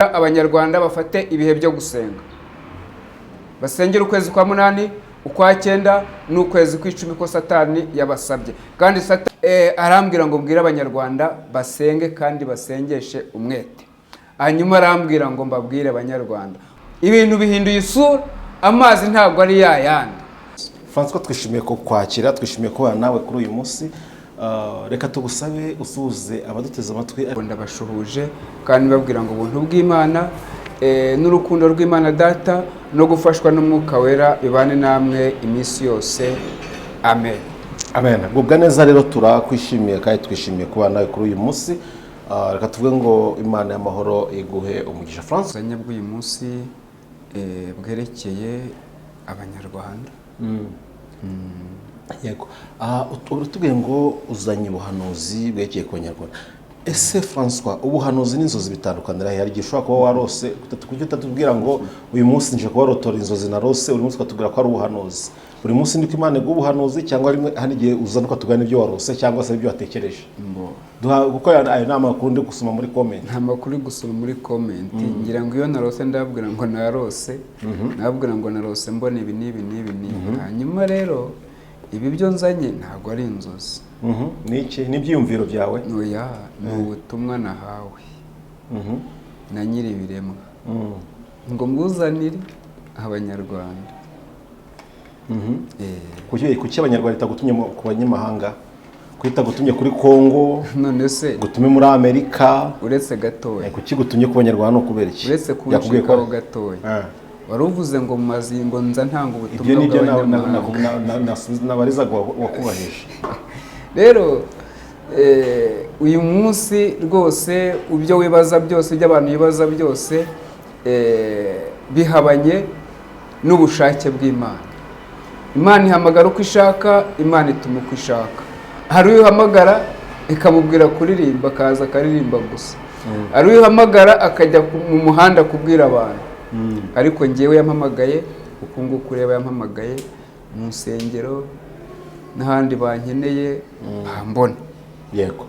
Abanyarwanda bafate ibihe byo gusenga, basengera ukwezi kwa munani, ukwa cyenda n'ukwezi kw'icumi ko Satani yabasabye. Kandi Satani arambwira ngo mbwira Abanyarwanda basenge kandi basengeshe umwete. Hanyuma arambwira ngo mbabwire Abanyarwanda ibintu bihinduye isura, amazi ntabwo ari yayandi. François, twishimiye ko kwakira, twishimiye kubana nawe kuri uyu munsi. Reka tugusabe usuhuze abaduteze amatwi. Ndabashuhuje kandi babwira ngo ubuntu bw'Imana n'urukundo rw'Imana Data no gufashwa n'Umwuka Wera bibane namwe iminsi yose. Amen. Amen. Gubwa neza rero turakwishimiye kandi twishimiye kubana nawe kuri uyu munsi. Reka tuvuge ngo Imana y'amahoro iguhe umugisha. François, uzanye bw'uyu munsi bwerekeye Abanyarwanda. Yego. Tubwiye ngo uzanye ubuhanuzi bwekeye ku Banyarwanda. Ese François, ubuhanuzi n'inzozi bitandukanira hari igihe ushobora kuba warose kuko utatubwira ngo uyu munsi nje kuba rotora inzozi narose, uri munsi ukatubwira ko ari ubuhanuzi. Buri munsi niko Imana iguha ubuhanuzi cyangwa rimwe hari igihe uzana ukatugana ibyo warose cyangwa se ibyo watekereje. Kuko ayo nama makuru ndi gusoma muri comment. Nta makuru gusoma muri comment. Ngira ngo iyo narose ndabwira ngo narose, nabwira ngo narose mbona ibi n'ibi n'ibi n'ibi. Hanyuma rero ibi byo nzanye ntabwo ari inzozi. Niki n'ibyiyumviro byawe? Oya, ni ubutumwa nahawe na nyiri ibiremwa ngo mbuzanire Abanyarwanda. Kuki Abanyarwanda itagutumye ku banyamahanga? Kwita gutumye kuri Kongo, none se gutume muri Amerika, uretse gatoya. Kuki gutumye ku Banyarwanda no kubera iki? Uretse kucikaho gatoya. Waruvuze ngo mazingo nza ntanga ubutumwa bw'Abanyarwanda. Nabarizaga wakubahije. Rero uyu munsi rwose ibyo wibaza byose, by'abantu bibaza byose bihabanye n'ubushake bw'Imana. Imana ihamagara uko ishaka, Imana ituma uko ishaka. Hari uhamagara ikamubwira kuririmba akaza akaririmba gusa. Hari uhamagara akajya mu muhanda kubwira abantu. Ariko ngewe yampamagaye uko nguko ureba, yampamagaye mu nsengero n'ahandi bankeneye bambona. Yego.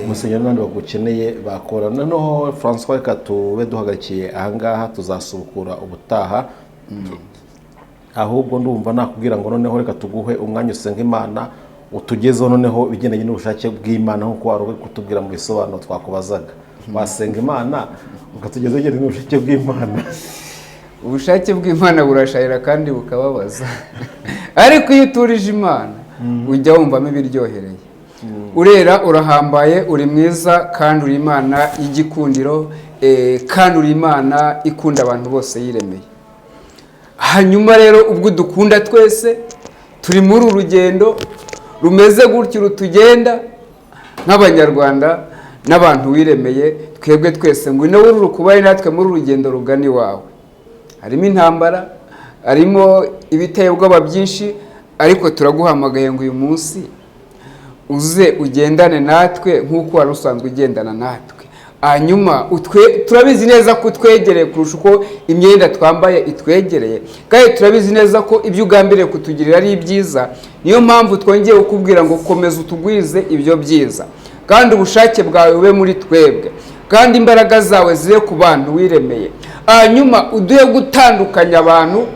Musenyeri n'abandi bagukeneye bakora. Noneho François, reka tube duhagarikiye ahangaha, tuzasubukura ubutaha. Ahubwo ndumva nakubwira ngo noneho reka tuguhe umwanya usenga Imana, utugezeho noneho bigendanye n'ubushake bw'Imana nk'uko wari kutubwira mu bisobanuro twakubazaga. Wasenga Imana ukatugezeho bigendanye n'ubushake bw'Imana. Ubushake bw'Imana burashayira kandi bukababaza. Ariko iyo uturije Imana ujya wumvamo ibiryohereye. Urera, urahambaye, uri mwiza kandi uri Imana y'igikundiro, kandi uri Imana ikunda abantu bose yiremeye. Hanyuma rero ubwo dukunda twese turi muri urugendo rumeze gutyo rutugenda nk'Abanyarwanda n'abantu wiremeye, twebwe twese ngo ino wuri kubaye natwe muri urugendo rugana iwawe. Harimo intambara, harimo ibiteye ubwoba byinshi, ariko turaguhamagaye ngo uyu munsi uze ugendane natwe nk'uko wari usanzwe ugendana natwe. Hanyuma turabizi neza ko twegereye kurusha uko imyenda twambaye itwegereye, kandi turabizi neza ko ibyo ugambiriye kutugirira ari ibyiza. Niyo mpamvu twongeye kukubwira ngo komeza utugwize ibyo byiza, kandi ubushake bwawe bube muri twebwe, kandi imbaraga zawe zibe ku bantu wiremeye. Hanyuma uduhe gutandukanya abantu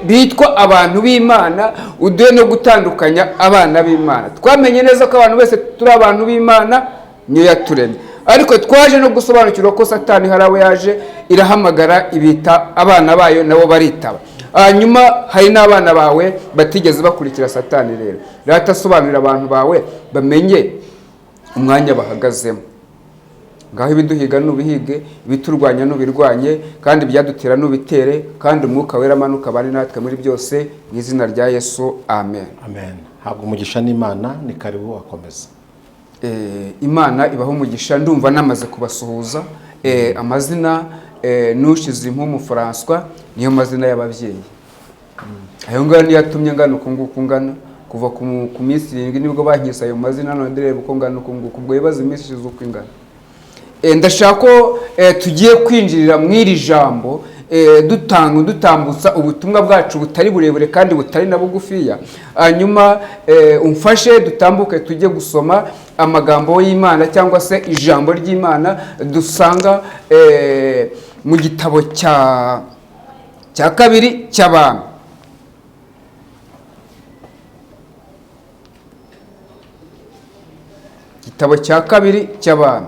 bitwa abantu b'Imana, uduhe no gutandukanya abana b'Imana. Twamenye neza ko abantu bose turi abantu b'Imana, niyo yaturemye. Ariko twaje no gusobanukirwa ko Satani hari abo yaje irahamagara ibita abana bayo nabo baritaba. Hanyuma hari n'abana bawe batigeze bakurikira Satani. Rero ratasobanurira abantu bawe bamenye umwanya bahagazemo. Ngaho ibiduhiga n'ubihige, ibiturwanya n'ubirwanye, kandi byadutera n'ubitere, kandi Umwuka Wera amanuka bari natwe muri byose, mu izina rya Yesu. Amen. Amen. Habwa umugisha n'Imana, ni karibu wakomeza. Imana ibaho umugisha. Ndumva namaze kubasuhuza. Amazina n'ushize impumu François niyo mazina y'ababyeyi. Ayo ngayo niyo yatumye ngana uko nguko ngana kuva ku minsi 7 nibwo bankisa ayo mazina, none ndireba uko ngana uko nguko, ubwo bibaza iminsi ishize uko ingana. Ndashaka ko tugiye kwinjirira mu iri jambo dutambutsa ubutumwa bwacu butari burebure kandi butari na bugufiya. Hanyuma umfashe dutambuke tujye gusoma amagambo y'Imana cyangwa se ijambo ry'Imana dusanga mu gitabo cya kabiri cy'Abami. Igitabo cya kabiri cy'Abami,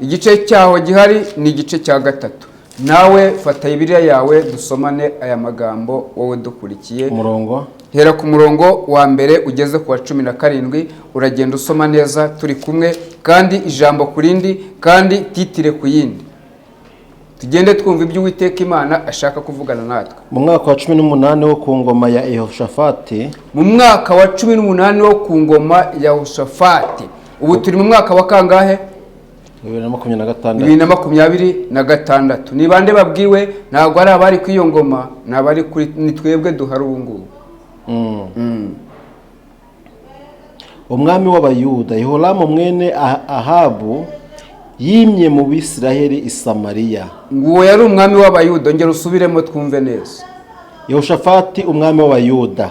igice cyaho gihari ni igice cya 3. Nawe fata Bibiliya yawe dusomane aya magambo wowe dukurikiye. Umurongo Hera ku murongo wa mbere ugeze ku wa 17, uragenda usoma neza turi kumwe, kandi ijambo ku rindi kandi titire ku yindi. Tugende twumva ibyo Uwiteka Imana ashaka kuvugana natwe. mu mwaka wa 18 wo ku ngoma ya Yehoshafati, Mu mwaka wa 18 wo ku ngoma ya Yehoshafati. Ubu turi mu mwaka wa kangahe? 2026. Ni bande babwiwe? Ntabwo ari abari ku iyo ngoma, nabari kuri ni twebwe duhari ubu ngubu. umwami w'Abayuda Yehoramu mwene Ahabu yimye mu Bisiraheli i Samariya. Nguwo yari umwami w'Abayuda. Ngero usubiremo twumve neza. Yehoshafati umwami w'Abayuda.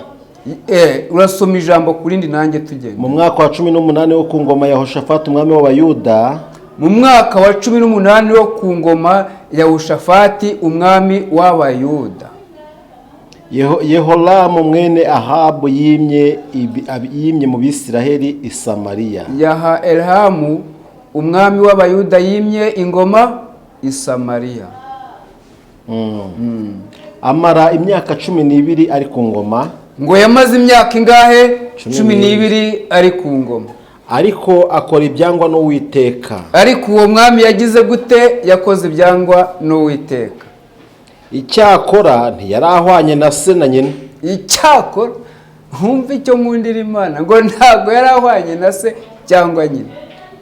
Urasoma ijambo kurindi nanjye tugende. Mu mwaka wa 18 wo ku ngoma ya Yehoshafati umwami w'Abayuda. Mu mwaka wa 18 wo ku ngoma ya Yehoshafati umwami w'Abayuda. Yehoramu mwene Ahabu yimye mu Bisiraheli i Samariya. Yehoramu umwami w'Abayuda yimye ingoma i Samariya. Amara imyaka 12 ari ku ngoma. Ngo yamaze imyaka ingahe? 12 ari ku ngoma. Ariko akora ibyangwa n'Uwiteka. Ariko uwo mwami yagize gute? Yakoze ibyangwa n'Uwiteka. Icyakora ntiyarahwanye na se na nyina. Icyakora humva icyo nkundira Imana, ngo ntabwo yarahwanye na se cyangwa nyina.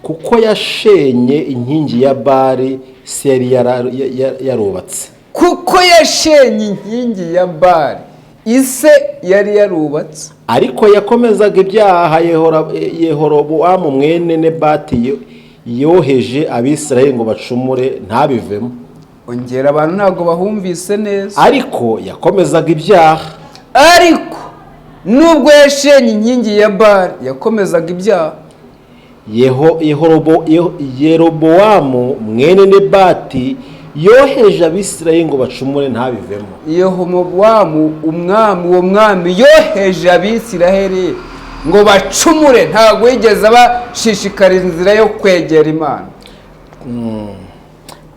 Kuko yashenye inkingi ya Bali se yari yarubatse. Kuko yashenye inkingi ya Bali ise yari yarubatse. Ariko yakomezaga ibyaha Yehoramu mwene Nebati yoheje Abisirayeli ngo bacumure ntabivemo. Ongera abantu ntabwo bahumvise neza. Ariko yakomezaga ibyaha. Ariko nubwo yashenye inkingi ya Bali yakomezaga ibyaha. Yerobowamu mwene Nebati yoheje Abisirayeli ngo bacumure ntabivemo. Yerobowamu uwo mwami yoheje Abisirayeli ngo bacumure, ntabwo yigeze abashishikariza inzira yo kwegera Imana.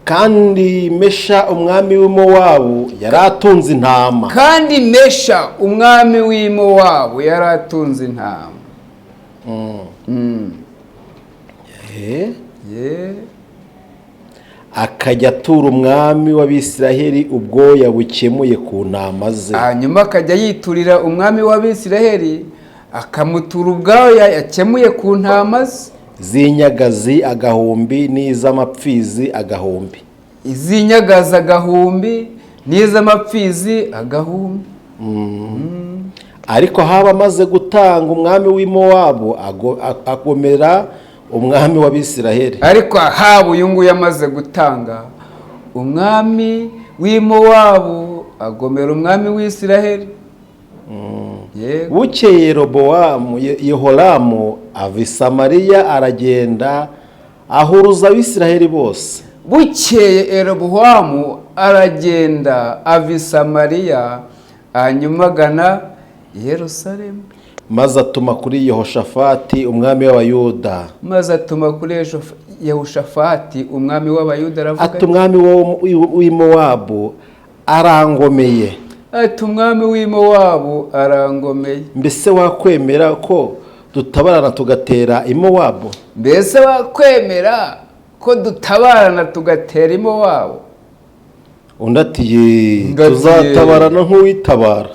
Kandi Mesha umwami w'Imowabu yari atunze intama. Kandi Mesha umwami w'Imowabu yari atunze intama. Akajya atura umwami w'Abisiraheli ubwoya bukemuye ku ntama ze. Hanyuma akajya yiturira umwami w'Abisiraheli akamutura ubwoya yakemuye ku ntama ze. Z'inyagazi agahumbi n'iz'amapfizi agahumbi. Iz'inyagazi agahumbi n'iz'amapfizi agahumbi. Ariko haba amaze gutanga umwami w'Imowabu agomera umwami w'Abisiraheli. Ariko Ahabu uyu nguyu yamaze gutanga umwami w'Imowabu agomera umwami w'Isiraheli. Bukeye Yehoramu ava i Samariya aragenda ahuruza Abisiraheli bose. Bukeye Yerobowamu aragenda ava i Samariya hanyuma agana i Yerusalemu. Maze atuma kuri Yehoshafati umwami w'Abayuda. Yehoshafati umwami w'Abayuda aravuga ati umwami w'Imowabu arangomeye. Ati umwami w'Imowabu arangomeye. Mbese wakwemera ko dutabarana tugatera Imowabu? Mbese wakwemera ko dutabarana tugatera Imowabu? Undi ati tuzatabarana nk'uwitabara.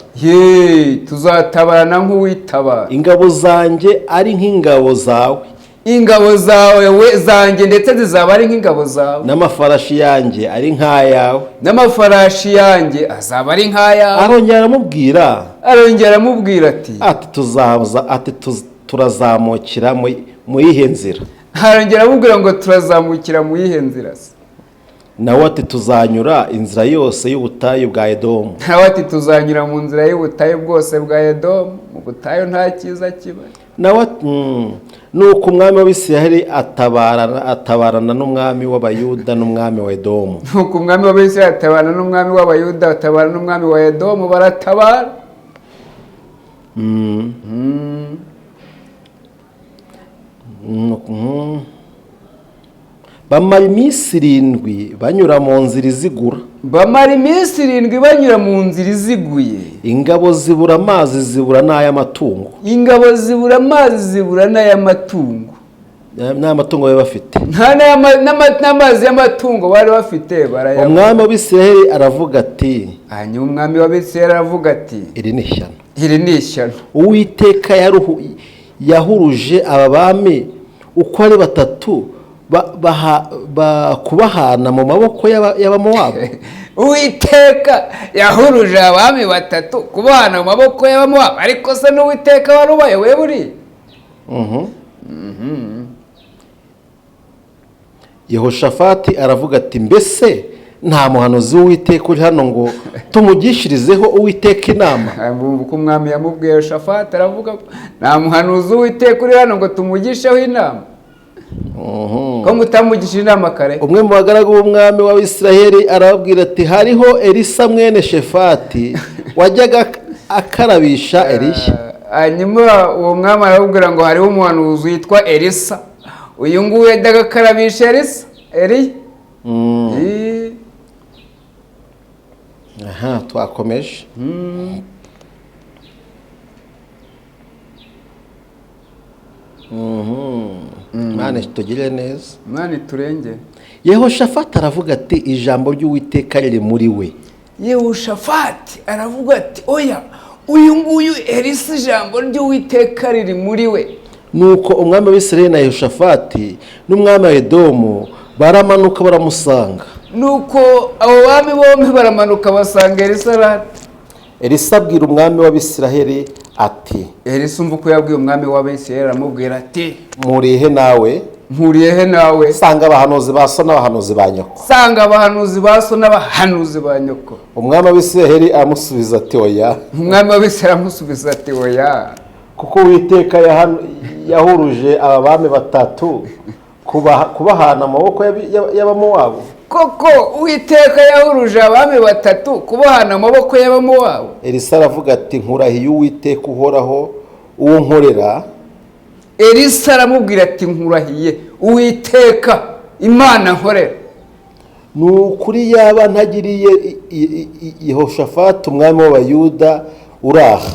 Tuzatabarana nk'uwitabara. Ingabo zanjye ari nk'ingabo zawe. Ingabo zawe zanjye ndetse zizaba ari nk'ingabo zawe. N'amafarashi yanjye ari nk'ayawe. N'amafarashi yanjye azaba ari nk'ayawe. Arongera aramubwira ati turazamukira mu yihe nzira? Arongera aramubwira ngo turazamukira mu yihe nzira se? Nawe ati tuzanyura inzira yose y'ubutayu bwa Edomu. Nawe ati tuzanyura mu nzira y'ubutayu bwose bwa Edomu. Mu butayu nta cyiza kiba. nuko umwami w'Abisirayeli atabarana n'umwami w'Abayuda n'umwami wa Edomu. nuko umwami w'Abisirayeli atabana n'umwami w'Abayuda atabana n'umwami wa Edomu baratabara. Bamara iminsi 7 banyura mu nzira izigura. Bamara iminsi 7 banyura mu nzira iziguye. Ingabo zibura amazi zibura n'ay'amatungo. Ingabo zibura amazi zibura n'ay'amatungo. N'amatungo bari bafite. N'amazi y'amatungo bari bafite barayabura. Umwami w'Abisirayeli aravuga ati. Hanyuma umwami w'Abisirayeli aravuga ati. Iri ni ishyano. Iri ni ishyano. Uwiteka yahuruje aba bami uko ari batatu kubahana mu maboko y'Abamowabu. Uwiteka yahuruje abami batatu kubahana mu maboko y'Abamowabu, ariko se n'Uwiteka wari ubayoboye buri. Yehoshafati aravuga ati mbese nta muhanuzi w'Uwiteka uri hano ngo tumugishirizeho Uwiteka inama. Uko umwami yamubwiye Yehoshafati aravuga nta muhanuzi w'Uwiteka uri hano ngo tumugisheho inama. Ko mutamugishije inama kare. Umwe mu bagaragu b'umwami w'Abisirayeli arababwira ati hariho Elisa mwene Shefati wajyaga akarabisha Eliya. Hanyuma uwo mwami arababwira ngo hariho umuhanuzi witwa Elisa, uyu nguyu yajyaga akarabisha Eliya. Twakomeje. Mane tugire neza. Mane turenge. Yehoshafati aravuga ati ijambo ry'Uwiteka riri muri we. Yehoshafati aravuga ati oya, uyu nguyu Elisa ijambo ry'Uwiteka riri muri we. Nuko umwami w'Isirayeli na Yehoshafati n'umwami wa Edomu baramanuka baramusanga. Nuko abo bami bombi baramanuka basanga Elisa. Elisa abwira umwami w'Abisirayeli ati. Elisa umva uko yabwiye umwami w'Abisirayeli aramubwira ati murihe nawe. Mpuriyehe nawe. Sanga abahanuzi ba so n'abahanuzi ba nyoko. Sanga abahanuzi ba so n'abahanuzi ba nyoko. Umwami w'Isirayeli amusubiza ati oya. Umwami w'Abisirayeli amusubiza ati oya. Kuko Uwiteka yahuruje aba bami batatu kubahana amaboko y'Abamowabu. Koko Uwiteka yahuruje abami batatu kubahana amaboko y'Abamowabu. Elisa aravuga ati nkurahiye Uwiteka uhoraho uwo nkorera. Elisa aramubwira ati nkurahiye Uwiteka Imana nkorera. Nukuri yaba ntagiriye Yehoshafati umwami w'Abayuda uraha.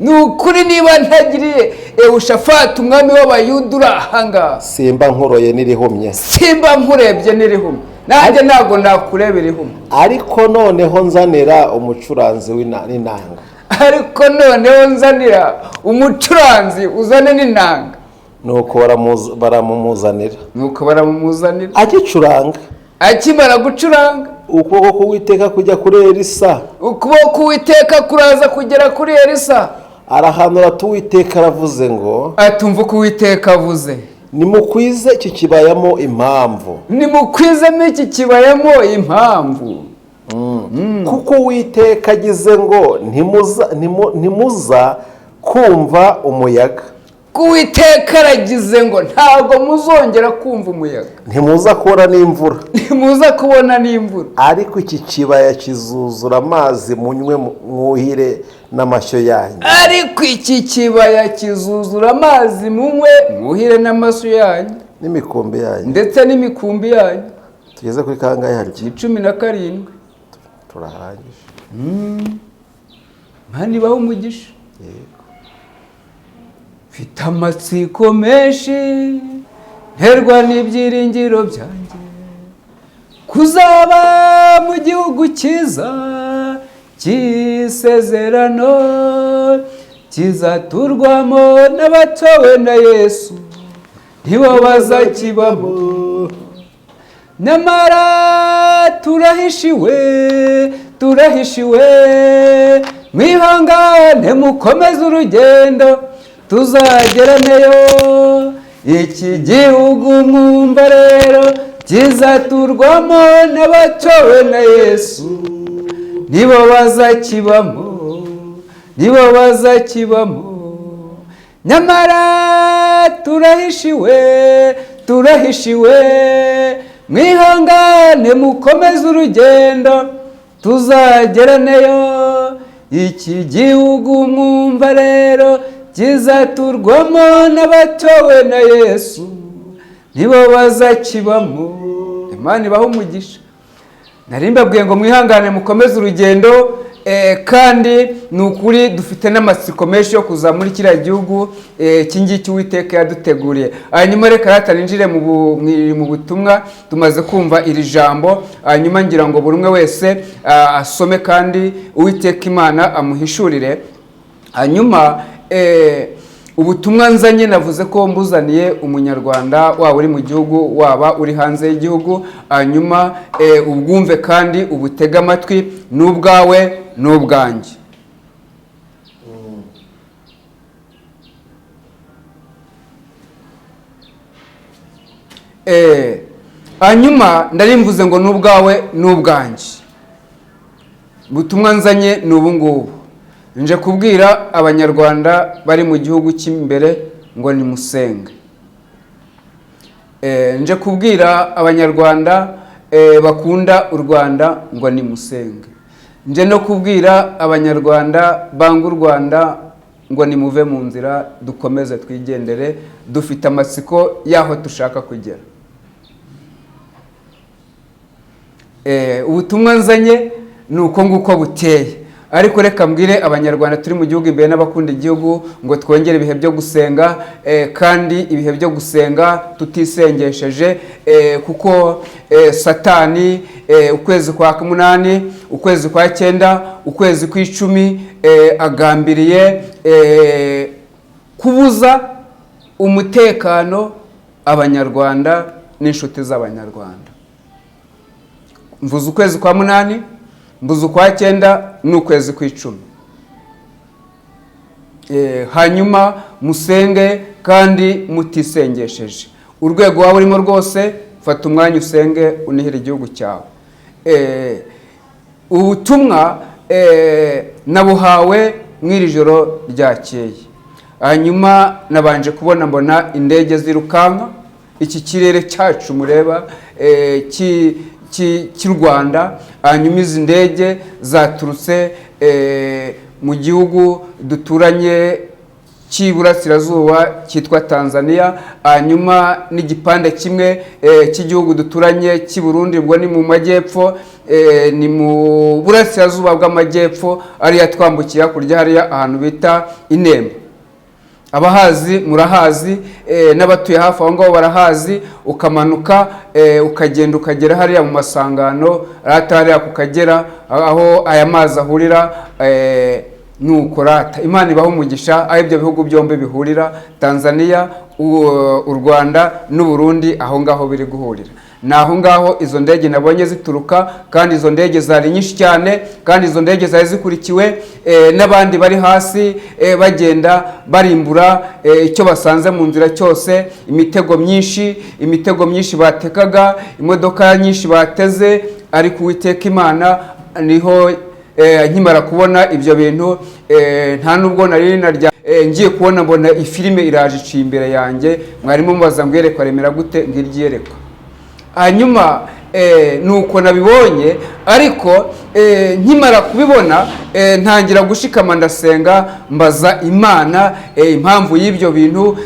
Nukuri niba ntagiriye Yehoshafati umwami w'Abayuda urahanga. Simba nkoroye n'irihumye. Simba nkurebye n'irihumye. Nanjye ntago nakurebera irihumye. Ariko noneho nzanira umucuranzi w'inanga. Ariko noneho nzanira umucuranzi uzane n'inanga. Nuko baramumuzanira. Agicuranga. Akimara gucuranga. Ukuboko k'Uwiteka kujya kuri Elisa. Ukuboko k'Uwiteka kuraza kugera kuri Elisa. Arahanura ati Uwiteka aravuze ngo. Atumva ko Uwiteka avuze. Nimukwize iki kibayamo impamvu. Nimukwizemo iki kibayamo impamvu. Kuko Uwiteka agize ngo ntimuza kumva umuyaga. Uwiteka aragize ngo ntabwo muzongera kumva umuyaga. Ntimuza kubona n'imvura. Ntimuza kubona n'imvura. Ariko iki kibaya kizuzura amazi munywe mwuhire n'amashyo yanyu. Ariko iki kibaya kizuzura amazi munywe mwuhire n'amashyo yanyu. N'imikumbi yanyu. Ndetse n'imikumbi yanyu. Tugeze kuri kangahe harya? 17. Turahangije. Mani baho umugisha. Yego. Mfite amatsiko menshi nterwa n'ibyiringiro byanjye kuzaba mu gihugu cyiza cy'isezerano kizaturwamo n'abatowe na Yesu nibo bazakibamo. Nyamara turahishiwe mwihangane mukomeze urugendo tuzageraneyo. Iki gihugu mwumva rero kizaturwamo n'abatowe na Yesu nibo bazakibamo. Nyamara turahishiwe, turahishiwe, mwihangane mukomeze urugendo tuzageraneyo. Iki gihugu mwumva rero kizaturwamo n'abatowe na Yesu, nibo bazakibamo. Imana ibahe umugisha. Nari mbabwiye ngo mwihangane mukomeze urugendo, kandi ni ukuri dufite n'amatsiko menshi yo kuza muri kiriya gihugu iki ngiki Uwiteka yaduteguriye. Hanyuma reka rata ninjire mu butumwa. Tumaze kumva iri jambo, hanyuma ngira ngo buri umwe wese asome kandi Uwiteka Imana amuhishurire. Hanyuma ubutumwa nzanye navuze ko mbuzaniye umunyarwanda, waba uri mu gihugu waba uri hanze y'igihugu. Hanyuma ubwumve kandi ubutega amatwi, n'ubwawe n'ubwanjye. Hanyuma ndarimvuze ngo n'ubwawe n'ubwanjye. Ubutumwa nzanye ni ubu ngubu. Nje kubwira abanyarwanda bari mu gihugu cy'imbere ngo nimusenge. Nje kubwira abanyarwanda bakunda u Rwanda ngo nimusenge. Nje no kubwira abanyarwanda banga u Rwanda ngo nimuve mu nzira dukomeze twigendere, dufite amatsiko yaho dushaka kugera. Ubutumwa nzanye ni uko nguko buteye. Ariko reka mbwire abanyarwanda turi mu gihugu imbere n'abakunda igihugu ngo twongere ibihe byo gusenga, kandi ibihe byo gusenga tutisengesheje, kuko Satani ukwezi kwa munani, ukwezi kwa cyenda, ukwezi kw'icumi agambiriye kubuza umutekano abanyarwanda n'inshuti z'abanyarwanda. Mvuze ukwezi kwa munani, mbuze ukwa cyenda n'ukwezi kw'icumi. Hanyuma musenge kandi mutisengesheje. Urwego waba urimo rwose fata umwanya usenge unihire igihugu cyawe. Ubutumwa nabuhawe mw'iri joro ryakeye. Hanyuma nabanje kubona mbona indege zirukanka, iki kirere cyacu mureba cy'u Rwanda. Hanyuma izi ndege zaturutse mu gihugu duturanye cy'iburasirazuba cyitwa Tanzania. Hanyuma n'igipande kimwe cy'igihugu duturanye cy'i Burundi, ubwo ni mu majyepfo, ni mu burasirazuba bw'amajyepfo, ariya twambukiye hakurya hariya ahantu bita Inemba. Abahazi murahazi, n'abatuye hafi aho ngaho barahazi. Ukamanuka ukagenda ukagera hariya mu masangano hariya ku Kagera aho aya mazi ahurira, nuko rata Imana ibaho umugisha aho ibyo bihugu byombi bihurira, Tanzania, u Rwanda n'u Burundi, aho ngaho biri guhurira. Naho ngaho izo ndege nabonye zituruka, kandi izo ndege zari nyinshi cyane, kandi izo ndege zari zikurikiwe n'abandi bari hasi bagenda barimbura icyo basanze mu nzira cyose. Imitego myinshi batekaga, imodoka nyinshi bateze. Ariko Uwiteka Imana niho nkimara kubona ibyo bintu, nta nubwo nari narya, ngiye kubona mbona ifilime iraje iciye imbere yanjye. Mwarimu mubaza ngo yerekwa remera gute, ngiryo yerekwa. Hanyuma nuko nabibonye, ariko nkimara kubibona ntangira gushikama ndasenga, mbaza Imana impamvu y'ibyo bintu,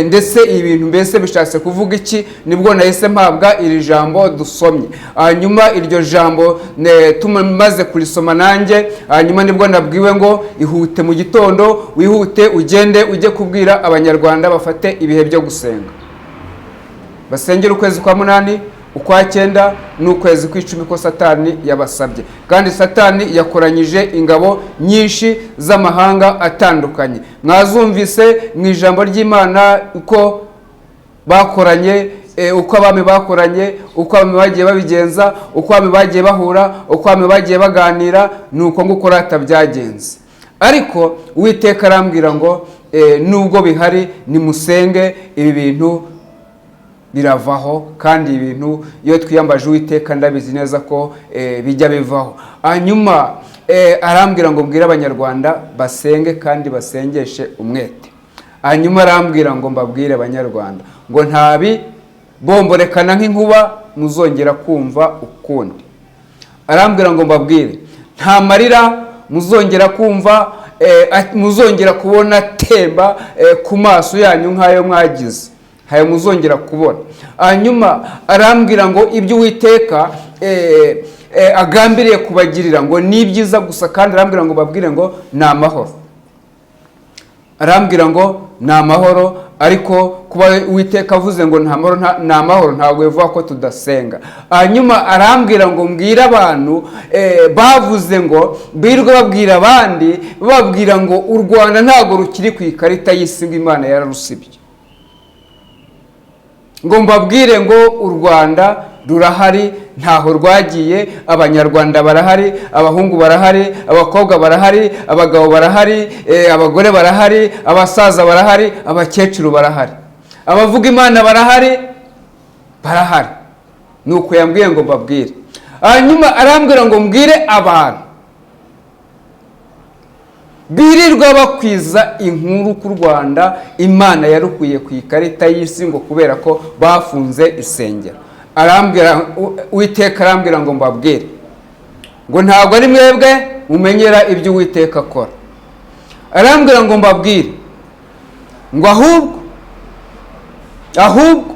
ndetse ibintu mbese bishatse kuvuga iki. Nibwo nahise mpabwa iri jambo dusomye. Hanyuma iryo jambo tumaze kurisoma nanjye, hanyuma nibwo nabwiwe ngo ihute mu gitondo, wihute ugende ujye kubwira abanyarwanda bafate ibihe byo gusenga, basengera ukwezi kwa munani, ukwa cyenda n'ukwezi kw'icumi ko Satani yabasabye. Kandi Satani yakoranyije ingabo nyinshi z'amahanga atandukanye. Mwazumvise mu ijambo ry'Imana uko bakoranye, uko abami bakoranye, uko abami bagiye babigenza, uko abami bagiye bahura, uko abami bagiye baganira, nuko nguko rata byagenze. Ariko Uwiteka arambwira ngo nubwo bihari nimusenge, ibi bintu biravaho. Kandi ibintu iyo twiyambaje Uwiteka ndabizi neza ko bijya bivaho. Hanyuma arambwira ngo mbwira abanyarwanda basenge kandi basengeshe umwete. hanyuma arambwira ngo mbabwire abanyarwanda ngo ntabi bomborekana nk'inkuba muzongera kumva ukundi. Arambwira ngo mbabwire nta marira muzongera kumva, muzongera kubona temba ku maso yanyu nk'ayo mwagize, hayo muzongera kubona. Hanyuma arambwira ngo ibyo Uwiteka agambiriye kubagirira ngo ni byiza gusa, kandi arambwira ngo babwire ngo ni amahoro. Arambwira ngo ni amahoro, ariko kuba Uwiteka avuze ngo ni amahoro ntabwo bivuga ko tudasenga. Hanyuma arambwira ngo mbwire abantu bavuze ngo birirwa babwira abandi bababwira ngo u Rwanda ntabwo rukiri ku ikarita y'isi, ngo Imana yararusibye. Ngo mbabwire ngo u Rwanda rurahari, ntaho rwagiye, abanyarwanda barahari, abahungu barahari, abakobwa barahari, abagabo barahari, abagore barahari, abasaza barahari, abakecuru barahari, abavuga Imana barahari. Nuko yambwiye ngo mbabwire. Hanyuma arambwira ngo mbwire abantu birirwa bakwiza inkuru ku Rwanda Imana yarukuye ku ikarita y'isi ngo kubera ko bafunze isengero. Uwiteka arambwira ngo mbabwire ngo ntabwo ari mwebwe mumenyera ibyo Uwiteka akora. Arambwira ngo mbabwire ngo ahubwo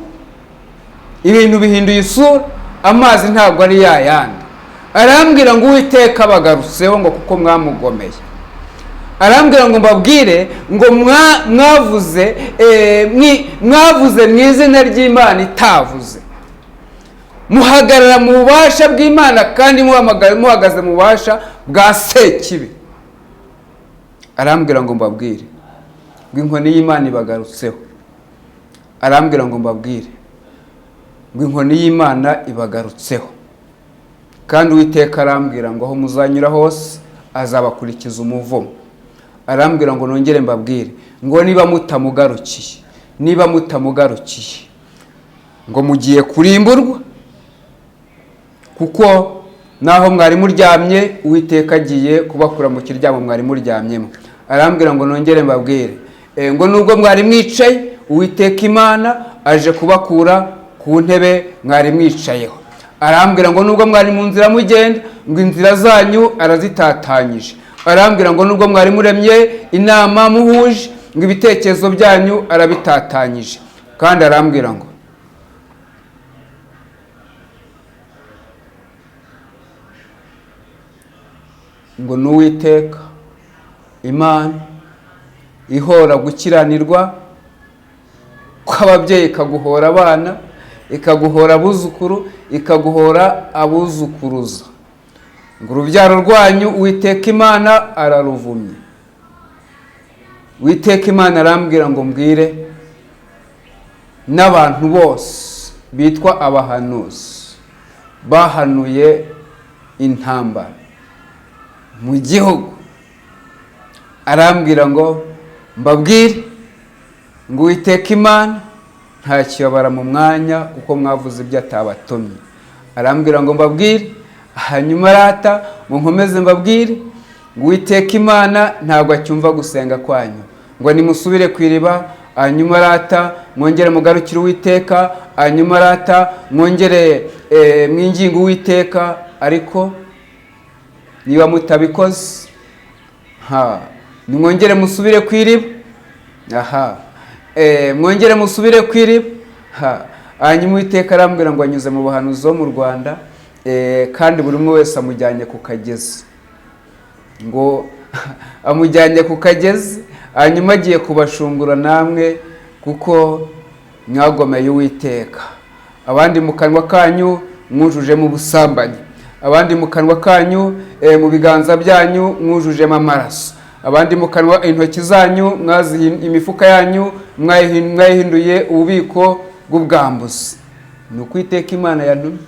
ibintu bihinduye isura, amazi ntabwo ari yayandi. Arambwira ngo Uwiteka abagarutseho ngo kuko mwamugomeye. Arambwira ngo mbabwire ngo mwavuze mu izina ry'Imana itavuze, muhagarara mu bubasha bw'Imana kandi muhagaze mu bubasha bwa Sekibi. Arambwira ngo mbabwire ngo inkoni y'Imana ibagarutseho. Arambwira ngo mbabwire ngo inkoni y'Imana ibagarutseho, kandi Uwiteka arambwira ngo aho muzanyura hose azabakurikiza umuvumo. Arambwira ngo nongere mbabwire ngo niba mutamugarukiye ngo mugiye kurimburwa, kuko naho mwari muryamye Uwiteka agiye kubakura mu kiryamo mwari muryamyemo. Arambwira ngo nongere mbabwire ngo nubwo mwari mwicaye Uwiteka Imana aje kubakura ku ntebe mwari mwicayeho. Arambwira ngo nubwo mwari mu nzira mugenda ngo inzira zanyu arazitatanyije. Arambwira ngo nubwo mwari muremye inama muhuje ngo ibitekerezo byanyu arabitatanyije. Kandi arambwira ngo n'Uwiteka Imana ihora gukiranirwa kw'ababyeyi, ikaguhora abana, ikaguhora abuzukuru, ikaguhora abuzukuruza. Ngo urubyaro rwanyu Uwiteka Imana araruvumye. Uwiteka Imana arambwira ngo mbwire n'abantu bose bitwa abahanuzi bahanuye intambara mu gihugu. Arambwira ngo mbabwire ngo Uwiteka Imana ntakibabara mu mwanya kuko mwavuze ibyo atabatumye. Arambwira ngo mbabwire, hanyuma arata ngo nkomeze mbabwire ngo Uwiteka Imana ntabwo acyumva gusenga kwanyu, ngo nimusubire ku iriba. Hanyuma arata mwongere mugarukire Uwiteka. Hanyuma arata mwongere mwinginge Uwiteka, ariko niba mutabikoze nimwongere musubire ku iriba. Mwongere musubire ku iriba. Hanyuma Uwiteka arambwira ngo anyuze mu bahanuzi bo mu Rwanda, kandi buri umwe wese amujyanye ku kagezi, ngo amujyanye ku kagezi. Hanyuma agiye kubashungura namwe kuko mwagomeye Uwiteka. Abandi mu kanwa kanyu mwujujemo ubusambanyi, abandi mu kanwa kanyu mu biganza byanyu mwujujemo amaraso, abandi mu kanwa intoki zanyu imifuka yanyu mwayihinduye ububiko bw'ubwambuzi. Ni Uwiteka Imana yantumye.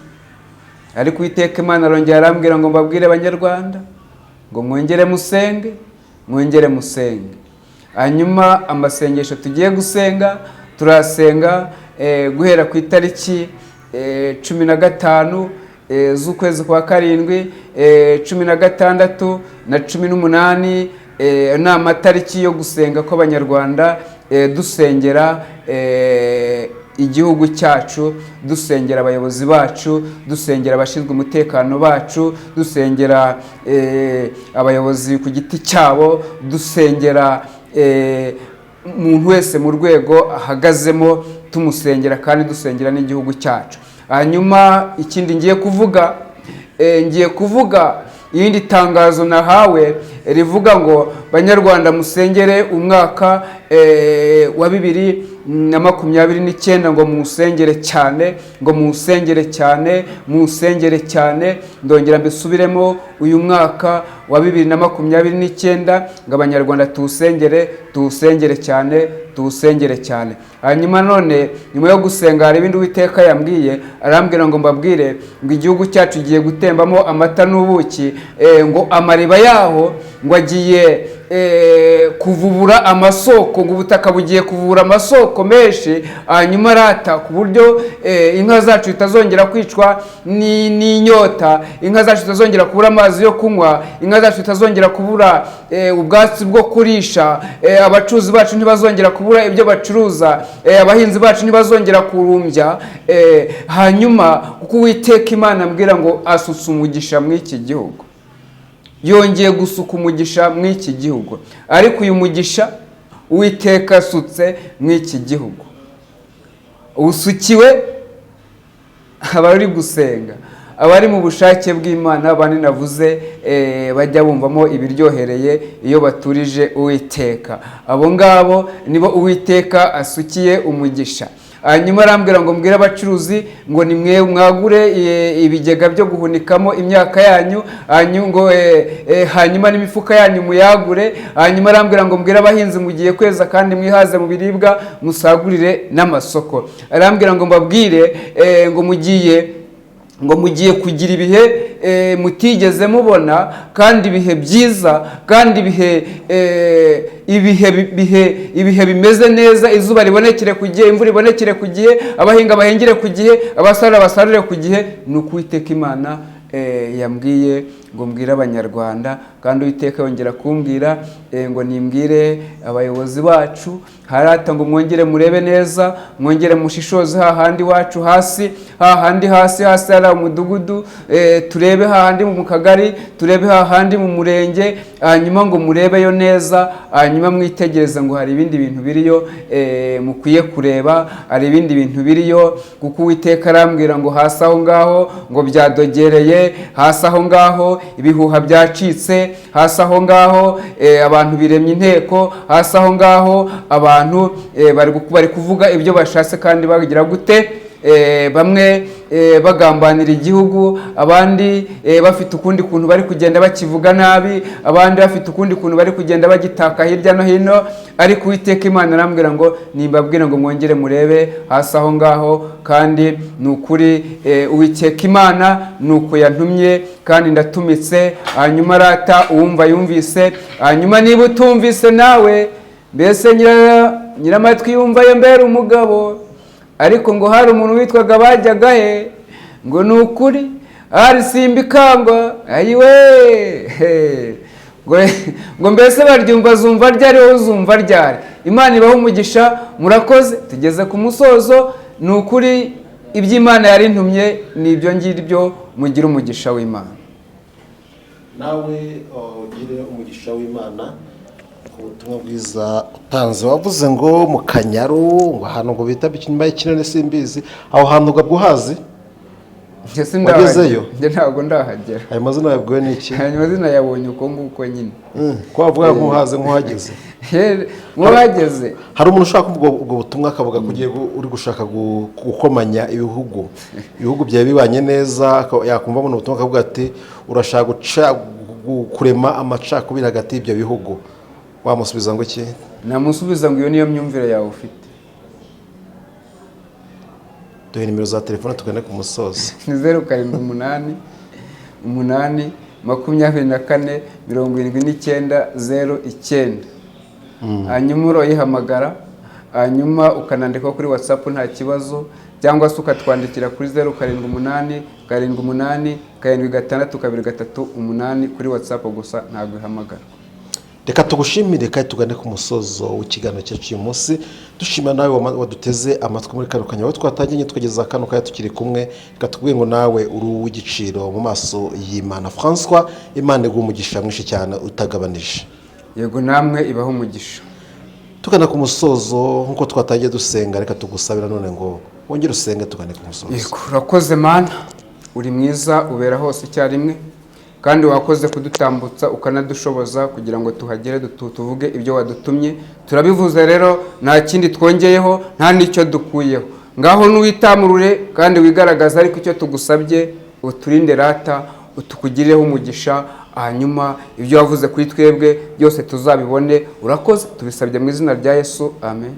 Ariko Uwiteka Imana arongera arambwira ngo mbabwire abanyarwanda ngo mwongere musenge. Hanyuma amasengesho tugiye gusenga, turasenga guhera ku itariki 15 z'ukwezi kwa karindwi, 16 na 18. Ni amatariki yo gusenga kw'abanyarwanda dusengera igihugu cyacu, dusengera abayobozi bacu, dusengera abashinzwe umutekano bacu, dusengera abayobozi ku giti cyabo, dusengera umuntu wese mu rwego ahagazemo, tumusengera kandi dusengera n'igihugu cyacu. Hanyuma ikindi ngiye kuvuga irindi tangazo nahawe rivuga ngo banyarwanda musengere umwaka wa 2029, ngo musengere cyane, ngo musengere cyane, musengere cyane. Ndongera mbisubiremo, uyu mwaka wa 2029 ngo abanyarwanda tuwusengere cyane, tuwusengere cyane. Hanyuma none nyuma yo gusenga hari ibindi Uwiteka yambwiye, arambwira ngo mbabwire ngo igihugu cyacu giye gutembamo amata n'ubuki, ngo amariba yaho ngo agiye kuvubura amasoko, ngo ubutaka bugiye kuvura amasoko menshi, hanyuma arata ku buryo inka zacu itazongera kwicwa n'inyota, inka zacu itazongera kubura amazi yo kunywa, inka zacu itazongera kubura ubwatsi bwo kurisha, abacuruzi bacu ntibazongera kubura ibyo bacuruza, abahinzi bacu ntibazongera kurumbya. Hanyuma kuko Uwiteka Imana ambwira ngo asutse umugisha muri iki gihugu, yongeye gusuka umugisha muri iki gihugu, ariko uyu mugisha Uwiteka asutse muri iki gihugu usukiwe abari gusenga, abari mu bushake bw'Imana, abandi navuze bajya bumvamo ibiryohereye iyo baturije Uwiteka. Abo ngabo nibo Uwiteka asukiye umugisha. Hanyuma arambwira ngo mbwire abacuruzi ngo nimwe mwagure ibigega byo guhunikamo imyaka yanyu, hanyuma n'imifuka yanyu muyagure. Hanyuma arambwira ngo mbwire abahinzi mugiye kweza kandi mwihaze mu biribwa, musagurire n'amasoko. Arambwira ngo mbabwire ngo mugiye kugira ibihe mutigeze mubona, kandi ibihe byiza, kandi ibihe bimeze neza, izuba ribonekere ku gihe, imvura ibonekere ku gihe, abahinga bahingire ku gihe, abasarura basarure ku gihe. Ni uko Uwiteka Imana yambwiye ngo mbwire abanyarwanda, kandi Uwiteka yongera kumbwira ngo nimbwire abayobozi bacu, harata ngo mwongere murebe neza, mwongere mushishoze hahandi wacu hasi hari umudugudu, turebe hahandi mu kagari, turebe hahandi mu murenge, hanyuma ngo murebeyo neza, hanyuma mwitegereza ngo hari ibindi bintu biriyo mukwiye kureba, hari ibindi bintu biriyo, kuko Uwiteka arambwira ngo hasi aho ngaho ngo byadogereye, hasi aho ngaho ibihuha byacitse, hasi aho ngaho abantu biremye inteko, hasi aho ngaho abantu bari kuvuga ibyo bashatse kandi bagira gute, bamwe bagambanira igihugu, abandi bafite ukundi kuntu bari kugenda bakivuga nabi, abandi bafite ukundi kuntu bari kugenda bagitaka hirya no hino. Ariko Uwiteka Imana arambwira ngo nimbabwire ngo mwongere murebe hasi aho ngaho, kandi ni ukuri Uwiteka Imana ni uko yantumye kandi ndatumitse. Hanyuma arata uwumva yumvise, hanyuma niba utumvise nawe, mbese nyiramatwi yumva yembera umugabo. Ariko ngo hari umuntu witwaga bajyaga he, ngo ni ukuri hari simba ikangwa, ayiwe ngo mbese baryumva zumva ryari, wowe uzumva ryari. Imana ibaho umugisha, murakoze, tugeze ku musozo. Ni ukuri iby'Imana yarintumye ni ibyo ngibyo, mugire umugisha w'Imana. Nawe ugire umugisha w'Imana ku butumwa bwiza utanze. Wavuze ngo mu Kanyaru, ngo ahantu ngo bita nyuma y'Ikinani simbizi, aho hantu uhazi? Wagezeyo? Njye ntabwo ndahagera. Ayo mazina yabwiwe n'iki? Ayo mazina yabonye uko nguko nyine. Ko wavuga nk'uhaze nk'uhageze? Mwahageze. Hari umuntu ushaka ubwo butumwa akavuga kugiye uri gushaka gukomanya ibihugu byawe bibanye neza, yakumva mu butumwa akavuga ati urashaka kurema amacakubiri hagati y'ibyo bihugu, wamusubiza ngo iki? Namusubiza ngo iyo niyo myumvire yawe ufite. Duhe nimero za telefone tugane ku musozi. Ni 078 8 24 79 09. Hanyuma uroyihamagara, hanyuma ukanandika kuri WhatsApp nta kibazo, cyangwa se ukatwandikira kuri 078 78 76 23 8 kuri WhatsApp gusa, ntabwo ihamagara. reka tugushimire kandi tugane ku musozo w'ikiganiro cyacu uyu munsi dushima nawe waduteze amatwi muri kano kanya aho twatangiye twageza kano kanya tukiri kumwe reka tubwire ngo nawe uri uw'igiciro mu maso y'Imana. François, Imana iguha umugisha mwinshi cyane utagabanije. Yego namwe ibaho umugisha. Tugana ku musozo nkuko twatangiye dusenga, reka tugusabira none ngo wongere usenge tugane ku musozo. Yego urakoze Mana, uri mwiza ubera hose icyarimwe kandi wakoze kudutambutsa ukanadushoboza kugira ngo tuhagere tuvuge ibyo wadutumye. Turabivuze rero nta kindi twongeyeho nta n'icyo dukuyeho. Ngaho nuwitamurure kandi wigaragaza, ariko icyo tugusabye uturinde rata, utukugireho umugisha, hanyuma ibyo wavuze kuri twebwe byose tuzabibone. Urakoze, tubisabye mu izina rya Yesu, amen.